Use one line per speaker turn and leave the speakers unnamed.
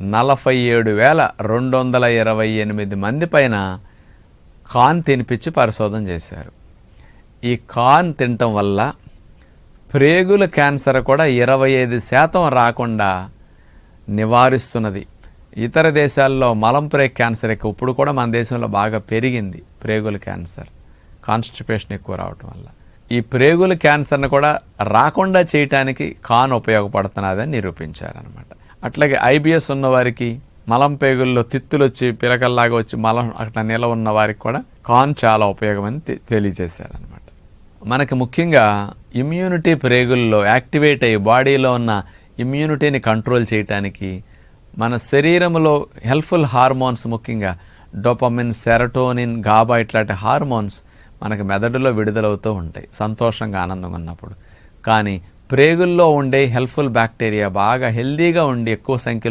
47,228 మంది పైన కార్న్ తినిపించి పరిశోధన చేశారు. ఈ కార్న్ తినటం వల్ల ప్రేగుల క్యాన్సర్ కూడా 25% రాకుండా నివారిస్తున్నది. ఇతర దేశాల్లో మలంప్రేగ్ క్యాన్సర్ ఎక్కువ, ఇప్పుడు కూడా మన దేశంలో బాగా పెరిగింది ప్రేగుల క్యాన్సర్, కాన్స్టిపేషన్ ఎక్కువ రావటం వల్ల. ఈ ప్రేగుల క్యాన్సర్ని కూడా రాకుండా చేయటానికి కార్న్ ఉపయోగపడుతున్నదని నిరూపించారనమాట. అట్లాగే ఐబిఎస్ ఉన్నవారికి, మలం పేగుల్లో తిత్తులు వచ్చి పిలకల్లాగా వచ్చి మలం అట్లా నిల ఉన్న వారికి కూడా కార్న్ చాలా ఉపయోగమని తెలియజేశారనమాట. మనకి ముఖ్యంగా ఇమ్యూనిటీ ప్రేగుల్లో యాక్టివేట్ అయ్యి బాడీలో ఉన్న ఇమ్యూనిటీని కంట్రోల్ చేయటానికి మన శరీరంలో హెల్ప్ఫుల్ హార్మోన్స్, ముఖ్యంగా డోపమిన్, సెరటోనిన్, గాబా ఇట్లాంటి హార్మోన్స్ మనకి మెదడులో విడుదలవుతూ ఉంటాయి సంతోషంగా, ఆనందంగా ఉన్నప్పుడు. కానీ ప్రేగుల్లో ఉండే హెల్ప్ఫుల్ బ్యాక్టీరియా బాగా హెల్దీగా ఉండి ఎక్కువ సంఖ్యలో